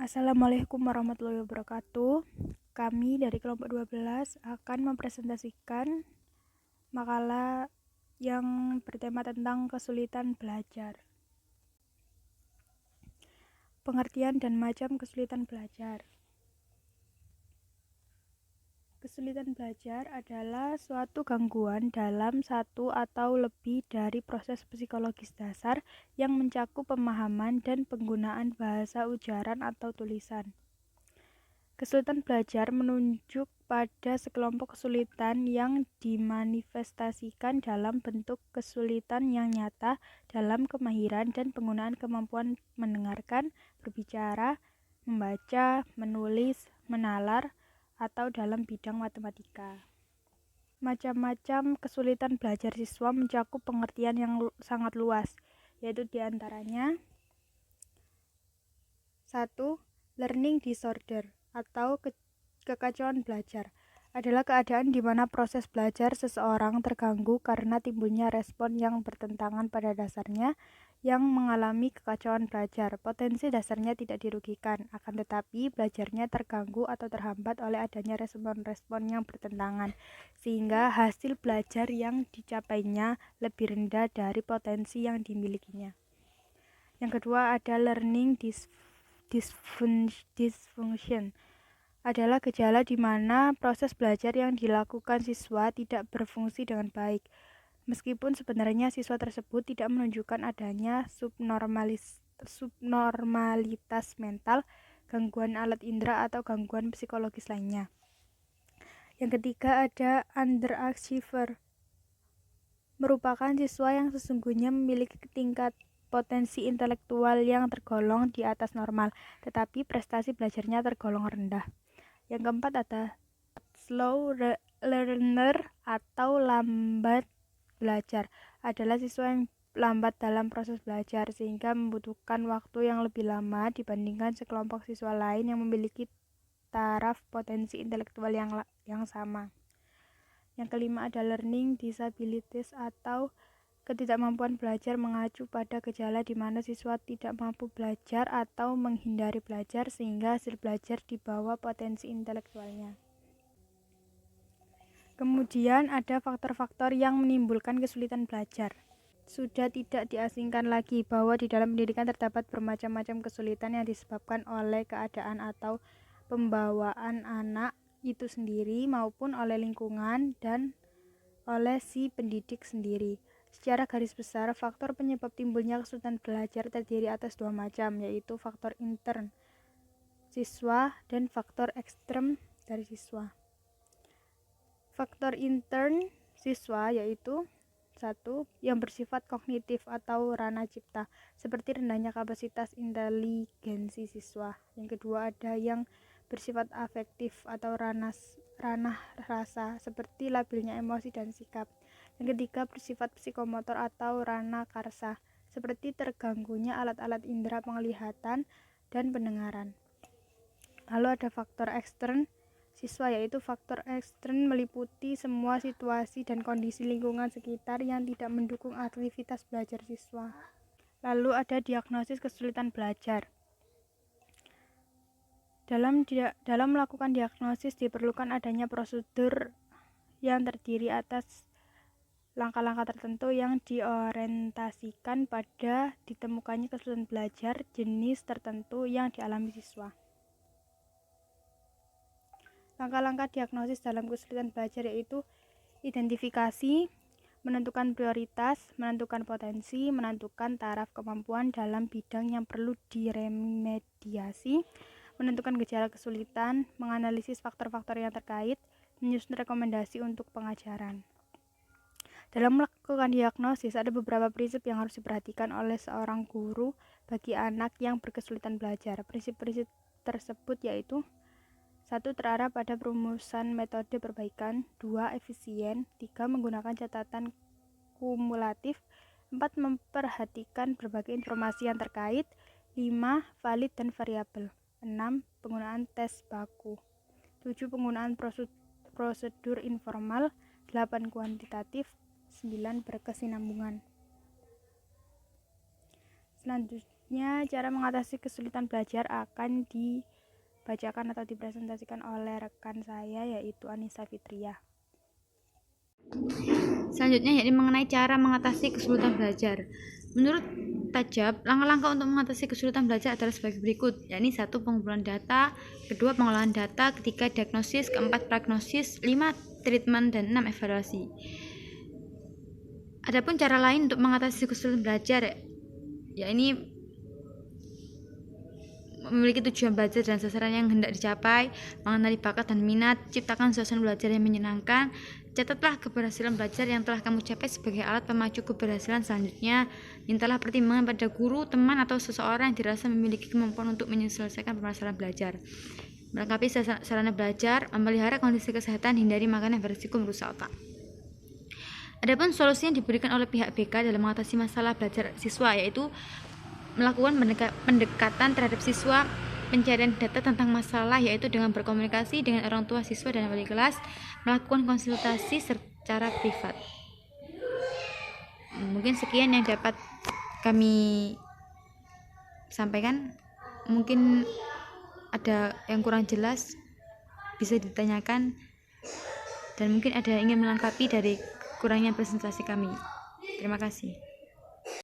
Assalamualaikum warahmatullahi wabarakatuh. Kami dari kelompok 12 akan mempresentasikan makalah yang bertema tentang kesulitan belajar. Pengertian dan macam kesulitan belajar. Kesulitan belajar adalah suatu gangguan dalam satu atau lebih dari proses psikologis dasar yang mencakup pemahaman dan penggunaan bahasa ujaran atau tulisan. Kesulitan belajar menunjuk pada sekelompok kesulitan yang dimanifestasikan dalam bentuk kesulitan yang nyata dalam kemahiran dan penggunaan kemampuan mendengarkan, berbicara, membaca, menulis, menalar, atau dalam bidang matematika. Macam-macam kesulitan belajar siswa mencakup pengertian yang sangat luas, yaitu diantaranya 1. Learning disorder atau kekacauan belajar adalah keadaan di mana proses belajar seseorang terganggu karena timbulnya respon yang bertentangan pada dasarnya yang mengalami kekacauan belajar. Potensi dasarnya tidak dirugikan, akan tetapi belajarnya terganggu atau terhambat oleh adanya respon-respon yang bertentangan, sehingga hasil belajar yang dicapainya lebih rendah dari potensi yang dimilikinya. Yang kedua ada learning dysfunction adalah gejala di mana proses belajar yang dilakukan siswa tidak berfungsi dengan baik, meskipun sebenarnya siswa tersebut tidak menunjukkan adanya subnormalitas mental, gangguan alat indera, atau gangguan psikologis lainnya. Yang ketiga ada underachiever, merupakan siswa yang sesungguhnya memiliki tingkat potensi intelektual yang tergolong di atas normal, tetapi prestasi belajarnya tergolong rendah. Yang keempat ada slow learner atau lambat belajar, adalah siswa yang lambat dalam proses belajar sehingga membutuhkan waktu yang lebih lama dibandingkan sekelompok siswa lain yang memiliki taraf potensi intelektual yang sama. Yang kelima ada learning disabilities atau ketidakmampuan belajar, mengacu pada gejala di mana siswa tidak mampu belajar atau menghindari belajar sehingga hasil belajar di bawah potensi intelektualnya. Kemudian ada faktor-faktor yang menimbulkan kesulitan belajar. Sudah tidak diasingkan lagi bahwa di dalam pendidikan terdapat bermacam-macam kesulitan yang disebabkan oleh keadaan atau pembawaan anak itu sendiri maupun oleh lingkungan dan oleh si pendidik sendiri. Secara garis besar, faktor penyebab timbulnya kesulitan belajar terdiri atas dua macam, yaitu faktor intern siswa dan faktor ekstern dari siswa. Faktor intern siswa yaitu 1. Yang bersifat kognitif atau ranah cipta, seperti rendahnya kapasitas inteligensi siswa. Yang kedua ada yang bersifat afektif atau ranah rasa, seperti labilnya emosi dan sikap. Yang ketiga bersifat psikomotor atau ranah karsa, seperti terganggunya alat-alat indera penglihatan dan pendengaran. Lalu ada faktor ekstern siswa, yaitu faktor ekstern meliputi semua situasi dan kondisi lingkungan sekitar yang tidak mendukung aktivitas belajar siswa. Lalu ada diagnosis kesulitan belajar. Dalam melakukan diagnosis diperlukan adanya prosedur yang terdiri atas langkah-langkah tertentu yang diorientasikan pada ditemukannya kesulitan belajar jenis tertentu yang dialami siswa. Langkah-langkah diagnosis dalam kesulitan belajar yaitu identifikasi, menentukan prioritas, menentukan potensi, menentukan taraf kemampuan dalam bidang yang perlu diremediasi, menentukan gejala kesulitan, menganalisis faktor-faktor yang terkait, menyusun rekomendasi untuk pengajaran. Dalam melakukan diagnosis, ada beberapa prinsip yang harus diperhatikan oleh seorang guru bagi anak yang berkesulitan belajar. Prinsip-prinsip tersebut yaitu 1. Terarah pada perumusan metode perbaikan. 2. Efisien. 3. Menggunakan catatan kumulatif. 4. Memperhatikan berbagai informasi yang terkait. 5. Valid dan variabel. 6. Penggunaan tes baku. 7. Penggunaan prosedur informal. 8. Kuantitatif. 9. Berkesinambungan. Selanjutnya, cara mengatasi kesulitan belajar akan dibacakan atau dipresentasikan oleh rekan saya, yaitu Anissa Fitriah. Selanjutnya yakni mengenai cara mengatasi kesulitan belajar. Menurut Tajab, langkah-langkah untuk mengatasi kesulitan belajar adalah sebagai berikut, yakni 1. Pengumpulan data, 2. Pengolahan data, 3. Diagnosis, 4. Prognosis, 5. Treatment, dan 6. Evaluasi. Adapun cara lain untuk mengatasi kesulitan belajar, yakni memiliki tujuan belajar dan sasaran yang hendak dicapai, mengenali bakat dan minat, ciptakan suasana belajar yang menyenangkan, catatlah keberhasilan belajar yang telah kamu capai sebagai alat pemacu keberhasilan selanjutnya, mintalah pertimbangan pada guru, teman, atau seseorang yang dirasa memiliki kemampuan untuk menyelesaikan permasalahan belajar, melengkapi sarana belajar, memelihara kondisi kesehatan, hindari makanan yang berisiko merusak otak. Adapun solusi yang diberikan oleh pihak BK dalam mengatasi masalah belajar siswa, yaitu melakukan pendekatan terhadap siswa, pencarian data tentang masalah, yaitu dengan berkomunikasi dengan orang tua siswa dan wali kelas, melakukan konsultasi secara privat. Mungkin sekian yang dapat kami sampaikan. Mungkin ada yang kurang jelas, bisa ditanyakan, dan mungkin ada yang ingin melengkapi dari kurangnya presentasi kami. Terima kasih.